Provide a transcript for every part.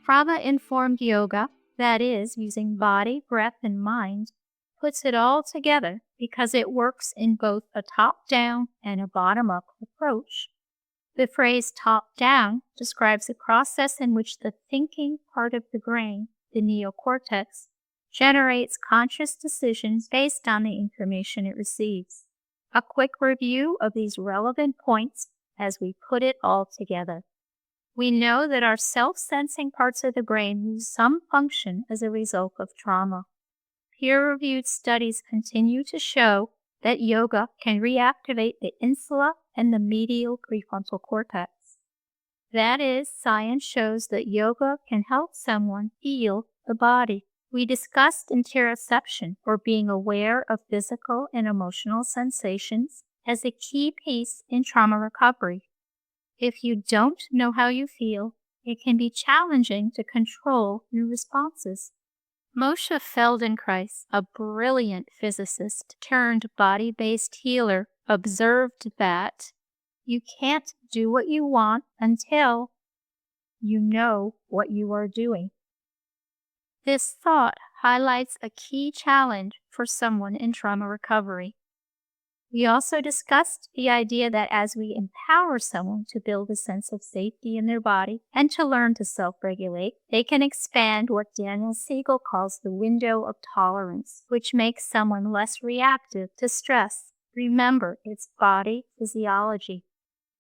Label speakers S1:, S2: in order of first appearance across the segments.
S1: Trauma-informed yoga, that is, using body, breath, and mind, puts it all together because it works in both a top-down and a bottom-up approach. The phrase top-down describes a process in which the thinking part of the brain, the neocortex, generates conscious decisions based on the information it receives. A quick review of these relevant points as we put it all together. We know that our self-sensing parts of the brain lose some function as a result of trauma. Peer-reviewed studies continue to show that yoga can reactivate the insula and the medial prefrontal cortex. That is, science shows that yoga can help someone heal the body. We discussed interoception, or being aware of physical and emotional sensations, as a key piece in trauma recovery. If you don't know how you feel, it can be challenging to control your responses. Moshe Feldenkrais, a brilliant physicist turned body-based healer, observed that you can't do what you want until you know what you are doing. This thought highlights a key challenge for someone in trauma recovery. We also discussed the idea that as we empower someone to build a sense of safety in their body and to learn to self-regulate, they can expand what Daniel Siegel calls the window of tolerance, which makes someone less reactive to stress. Remember, it's body physiology.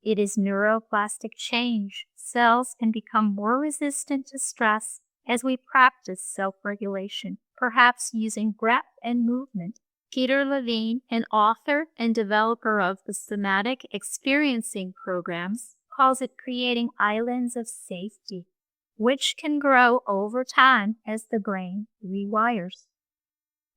S1: It is neuroplastic change. Cells can become more resistant to stress as we practice self-regulation, perhaps using breath and movement. Peter Levine, an author and developer of the somatic experiencing programs, calls it creating islands of safety, which can grow over time as the brain rewires.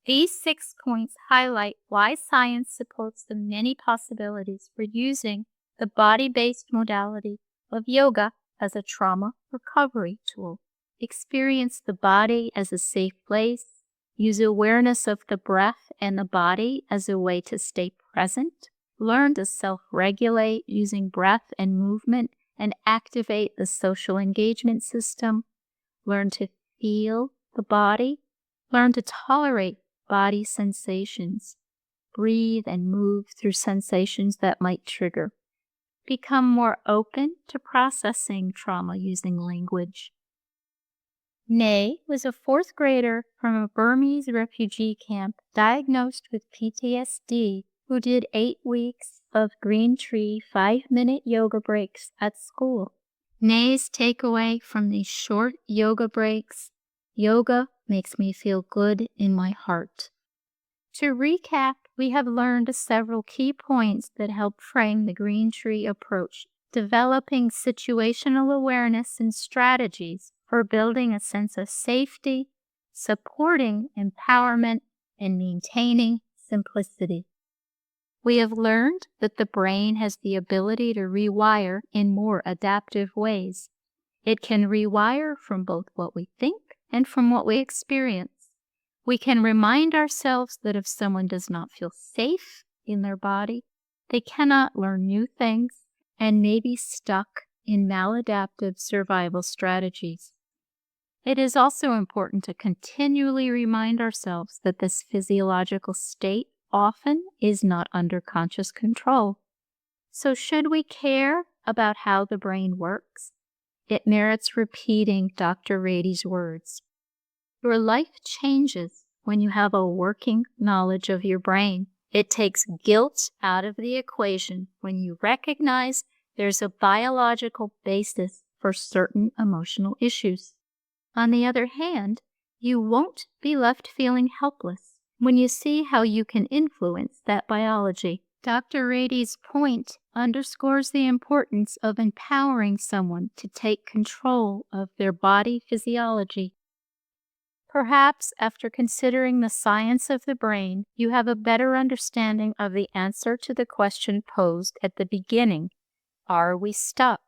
S1: These 6 points highlight why science supports the many possibilities for using the body-based modality of yoga as a trauma recovery tool. Experience the body as a safe place. Use awareness of the breath and the body as a way to stay present. Learn to self-regulate using breath and movement and activate the social engagement system. Learn to feel the body. Learn to tolerate body sensations. Breathe and move through sensations that might trigger. Become more open to processing trauma using language. Nay was a 4th grader from a Burmese refugee camp diagnosed with PTSD who did 8 weeks of green tree 5-minute yoga breaks at school. Nay's takeaway from these short yoga breaks: yoga makes me feel good in my heart. To recap, we have learned several key points that help frame the green tree approach, developing situational awareness and strategies for building a sense of safety, supporting empowerment, and maintaining simplicity. We have learned that the brain has the ability to rewire in more adaptive ways. It can rewire from both what we think and from what we experience. We can remind ourselves that if someone does not feel safe in their body, they cannot learn new things and may be stuck in maladaptive survival strategies. It is also important to continually remind ourselves that this physiological state often is not under conscious control. So should we care about how the brain works? It merits repeating Dr. Rady's words. Your life changes when you have a working knowledge of your brain. It takes guilt out of the equation when you recognize there's a biological basis for certain emotional issues. On the other hand, you won't be left feeling helpless when you see how you can influence that biology. Dr. Rady's point underscores the importance of empowering someone to take control of their body physiology. Perhaps after considering the science of the brain, you have a better understanding of the answer to the question posed at the beginning: are we stuck?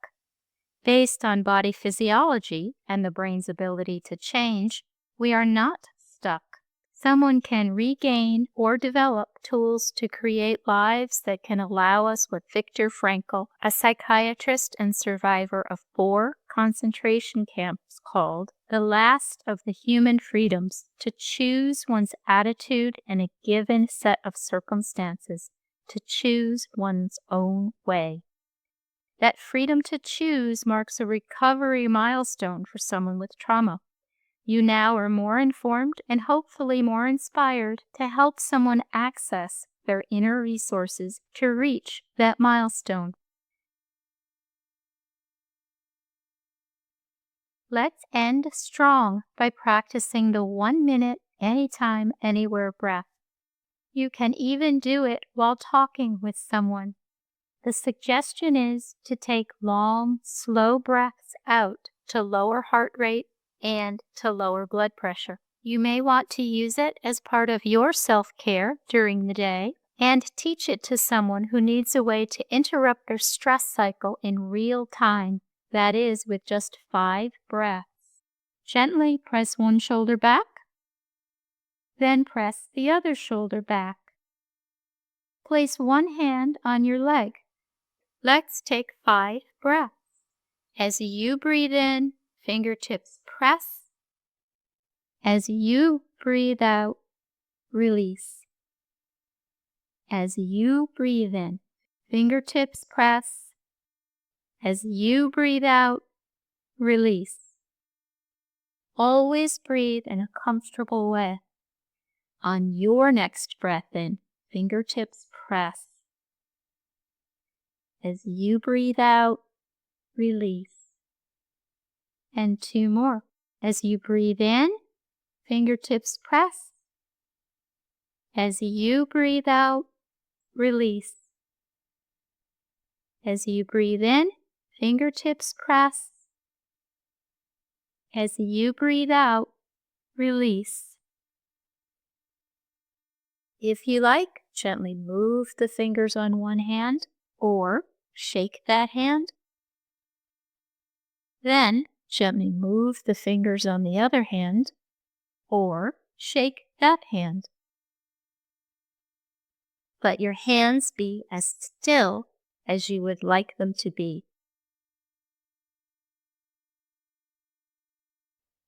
S1: Based on body physiology and the brain's ability to change, we are not stuck. someone can regain or develop tools to create lives that can allow us what Viktor Frankl, a psychiatrist and survivor of 4 concentration camps, called the last of the human freedoms, to choose one's attitude in a given set of circumstances, to choose one's own way. That freedom to choose marks a recovery milestone for someone with trauma. You now are more informed and hopefully more inspired to help someone access their inner resources to reach that milestone. Let's end strong by practicing the 1 minute, anytime, anywhere breath. You can even do it while talking with someone. The suggestion is to take long, slow breaths out to lower heart rate and to lower blood pressure. You may want to use it as part of your self-care during the day and teach it to someone who needs a way to interrupt their stress cycle in real time, that is, with just 5 breaths. Gently press one shoulder back, then press the other shoulder back. Place one hand on your leg. Let's take 5 breaths. As you breathe in, fingertips press. As you breathe out, release. As you breathe in, fingertips press. As you breathe out, release. Always breathe in a comfortable way. On your next breath in, fingertips press. As you breathe out, release. And 2 more. As you breathe in, fingertips press. As you breathe out, release. As you breathe in, fingertips press. As you breathe out, release. If you like, gently move the fingers on one hand or shake that hand. Then gently move the fingers on the other hand or shake that hand. Let your hands be as still as you would like them to be.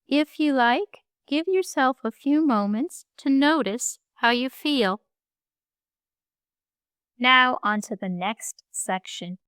S1: If you like, give yourself a few moments to notice how you feel. Now on to the next section.